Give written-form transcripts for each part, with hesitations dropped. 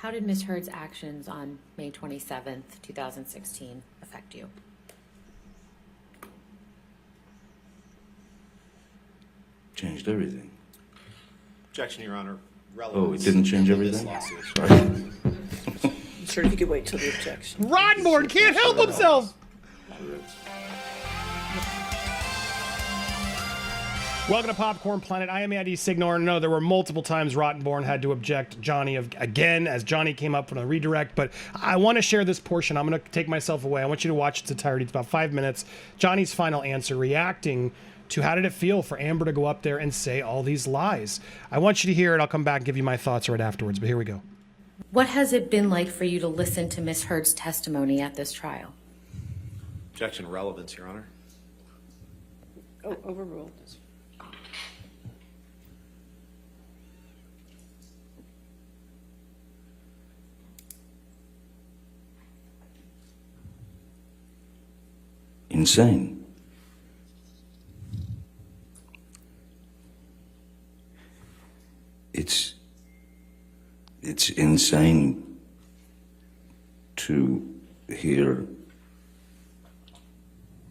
How did Ms. Heard's actions on May 27th, 2016 affect you? Changed everything. Objection, Your Honor. Oh, it didn't change everything? Sorry. I'm sure if you could wait till the objection. Rottenbirn can't help himself! Welcome to Popcorn Planet. I am Andy Signor. No, there were multiple times Rottenbirn had to object Johnny again as Johnny came up from a redirect, but I want to share this portion. I'm going to take myself away. I want you to watch its entirety. It's about 5 minutes. Johnny's final answer, reacting to how did it feel for Amber to go up there and say all these lies. I want you to hear it. I'll come back and give you my thoughts right afterwards, but here we go. What has it been like for you to listen to Ms. Heard's testimony at this trial? Objection, relevance, Your Honor. Oh, overruled. Insane. It's insane to hear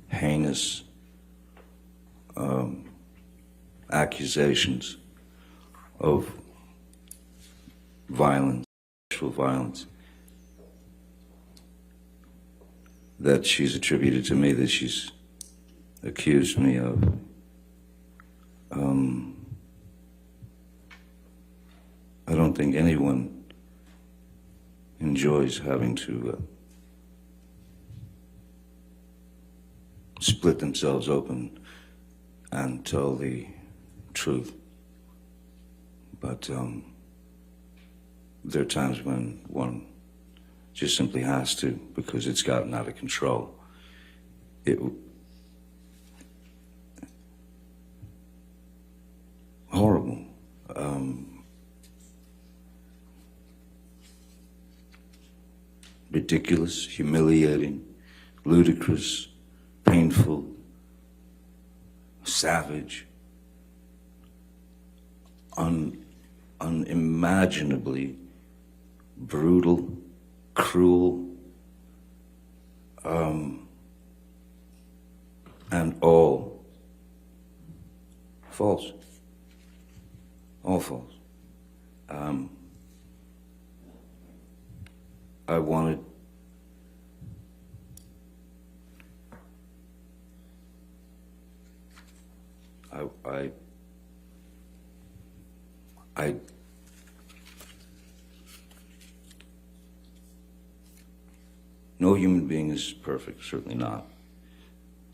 heinous accusations of violence, sexual violence, that she's attributed to me, that she's accused me of. I don't think anyone enjoys having to split themselves open and tell the truth. But there are times when one just simply has to, because it's gotten out of control. Horrible. Ridiculous, humiliating, ludicrous, painful, savage, unimaginably brutal, cruel, and all false. All false. I wanted no human being is perfect, certainly not.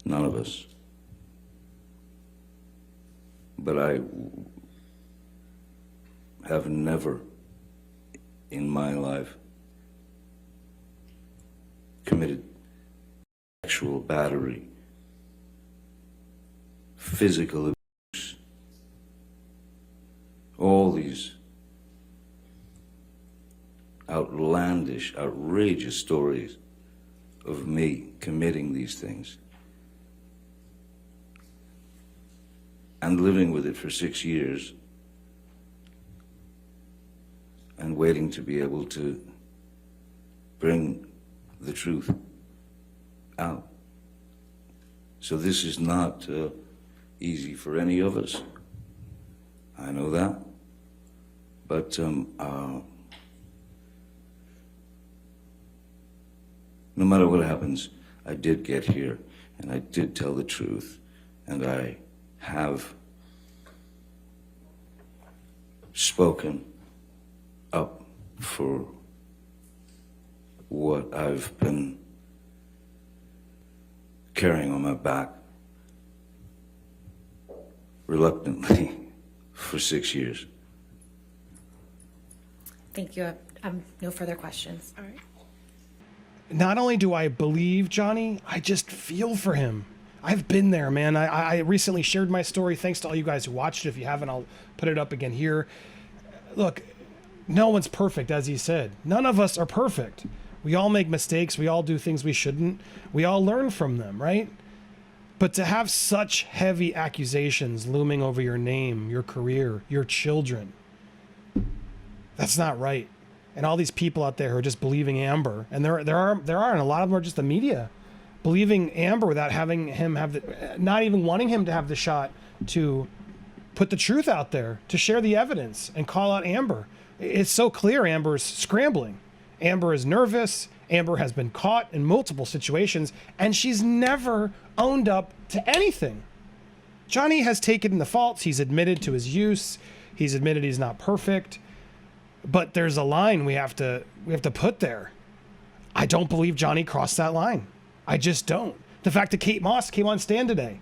None of us. But I have never in my life committed sexual battery, physical abuse, all these outlandish, outrageous stories of me committing these things and living with it for 6 years and waiting to be able to bring the truth out. So this is not easy for any of us. I know that. But no matter what happens, I did get here, and I did tell the truth, and I have spoken up for what I've been carrying on my back reluctantly for 6 years. Thank you. No further questions. All right. Not only do I believe Johnny, I just feel for him. I've been there, man. I recently shared my story. Thanks to all you guys who watched it. If you haven't, I'll put it up again here. Look, no one's perfect, as he said. None of us are perfect. We all make mistakes. We all do things we shouldn't. We all learn from them, right? But to have such heavy accusations looming over your name, your career, your children, that's not right. and all these people out there who are just believing Amber, and there are, and a lot of them are just the media, believing Amber without having him have not even wanting him to have the shot to put the truth out there, to share the evidence and call out Amber. It's so clear Amber's scrambling. Amber is nervous. Amber has been caught in multiple situations, and she's never owned up to anything. Johnny has taken the faults. He's admitted to his use. He's admitted he's not perfect. But there's a line we have to put there. I don't believe Johnny crossed that line. I just don't. The fact that Kate Moss came on stand today,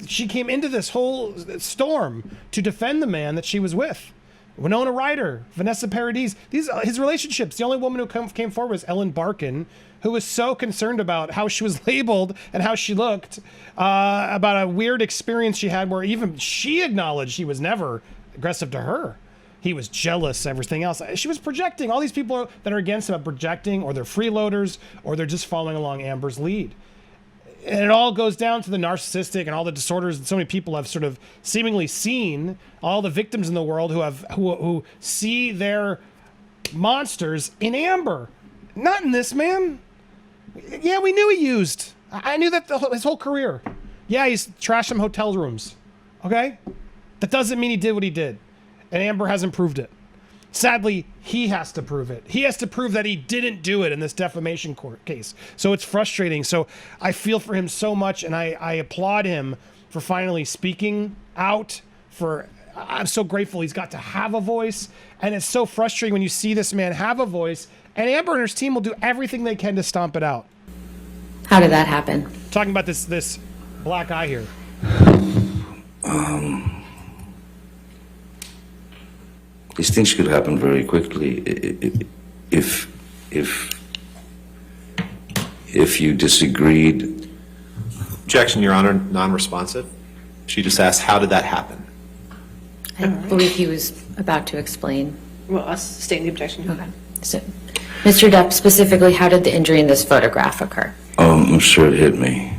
she came into this whole storm to defend the man that she was with. Winona Ryder, Vanessa Paradis, these his relationships. The only woman who came forward was Ellen Barkin, who was so concerned about how she was labeled and how she looked, about a weird experience she had where even she acknowledged he was never aggressive to her. He was jealous, everything else. She was projecting. All these people that are against him are projecting, or they're freeloaders, or they're just following along Amber's lead. And it all goes down to the narcissistic and all the disorders that so many people have sort of seemingly seen, all the victims in the world who see their monsters in Amber. Not in this man. Yeah, we knew he used. I knew that his whole career. Yeah, he's trashed some hotel rooms. Okay? That doesn't mean he did what he did. And Amber hasn't proved it. Sadly, he has to prove it. He has to prove that he didn't do it in this defamation court case. So it's frustrating. So I feel for him so much, and I applaud him for finally speaking out. I'm so grateful he's got to have a voice, and it's so frustrating when you see this man have a voice, and Amber and her team will do everything they can to stomp it out. How did that happen? Talking about this black eye here. These things could happen very quickly if you disagreed. Objection, Your Honor, non-responsive. She just asked, how did that happen? I believe he was about to explain. Well, us stating the objection. Okay. So, Mr. Depp, specifically, how did the injury in this photograph occur? I'm sure it hit me.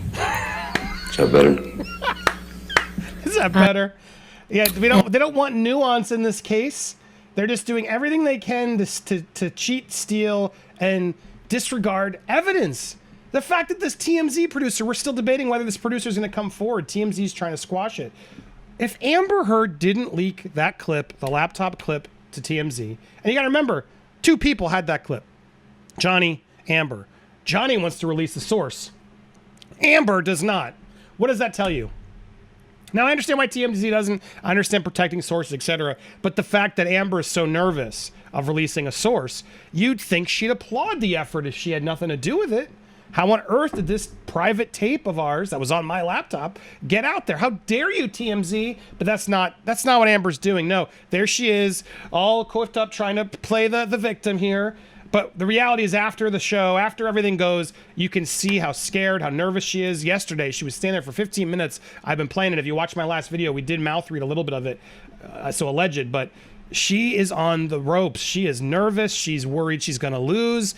Is that better? Is that better? Yeah, they don't want nuance in this case. They're just doing everything they can to cheat, steal, and disregard evidence. The fact that this TMZ producer, we're still debating whether this producer is going to come forward. TMZ's trying to squash it. If Amber Heard didn't leak that clip, the laptop clip, to TMZ, and you got to remember, two people had that clip. Johnny, Amber. Johnny wants to release the source. Amber does not. What does that tell you? Now, I understand why TMZ doesn't. I understand protecting sources, etc. But the fact that Amber is so nervous of releasing a source, you'd think she'd applaud the effort if she had nothing to do with it. How on earth did this private tape of ours that was on my laptop get out there? How dare you, TMZ? But that's not what Amber's doing. No, there she is, all coiffed up, trying to play the victim here. But the reality is, after the show, after everything goes, you can see how scared, how nervous she is. Yesterday, she was standing there for 15 minutes. I've been playing it. If you watch my last video, we did mouth read a little bit of it, so alleged. But she is on the ropes. She is nervous. She's worried she's going to lose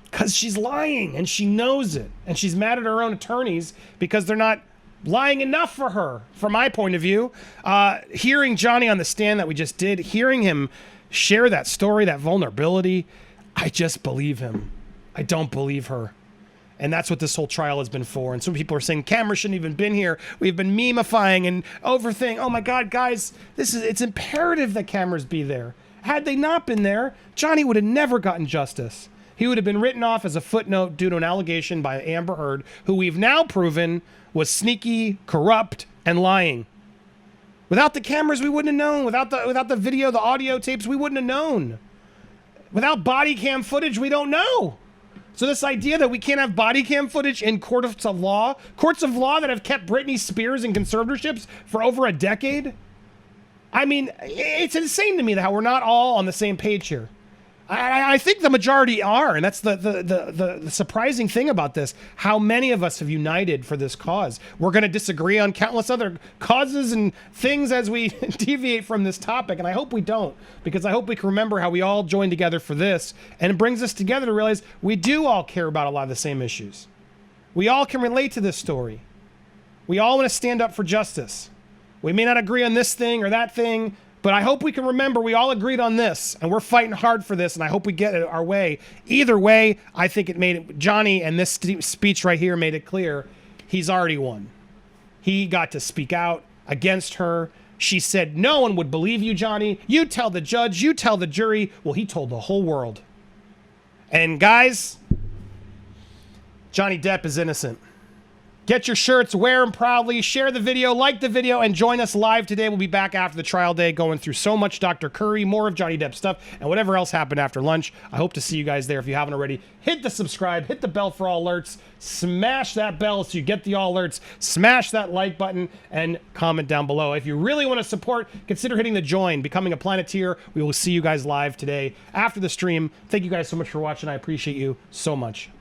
because she's lying, and she knows it. And she's mad at her own attorneys because they're not lying enough for her, from my point of view. Hearing Johnny on the stand that we just did, hearing him share that story, that vulnerability, I just believe him. I don't believe her. And that's what this whole trial has been for. And some people are saying cameras shouldn't even been here. We've been memifying and overthinking. Oh my God, guys, it's imperative that cameras be there. Had they not been there, Johnny would have never gotten justice. He would have been written off as a footnote due to an allegation by Amber Heard, who we've now proven was sneaky, corrupt, and lying. Without the cameras, we wouldn't have known. Without the video, the audio tapes, we wouldn't have known. Without body cam footage, we don't know. So this idea that we can't have body cam footage in courts of law that have kept Britney Spears in conservatorships for over a decade, I mean, it's insane to me how we're not all on the same page here. I think the majority are, and that's the surprising thing about this, how many of us have united for this cause. We're going to disagree on countless other causes and things as we deviate from this topic, and I hope we don't, because I hope we can remember how we all joined together for this, and it brings us together to realize we do all care about a lot of the same issues. We all can relate to this story. We all want to stand up for justice. We may not agree on this thing or that thing, But I hope we can remember we all agreed on this, and we're fighting hard for this, and I hope we get it our way. Either way, I think it made it, Johnny and this speech right here made it clear he's already won. He got to speak out against her. She said, no one would believe you, Johnny. You tell the judge, you tell the jury. Well, he told the whole world. And guys, Johnny Depp is innocent. Get your shirts, wear them proudly, share the video, like the video, and join us live today. We'll be back after the trial day going through so much Dr. Curry, more of Johnny Depp stuff, and whatever else happened after lunch. I hope to see you guys there. If you haven't already, hit the subscribe, hit the bell for all alerts, smash that bell so you get the all alerts, smash that like button, and comment down below. If you really want to support, consider hitting the join, becoming a Planeteer. We will see you guys live today after the stream. Thank you guys so much for watching. I appreciate you so much.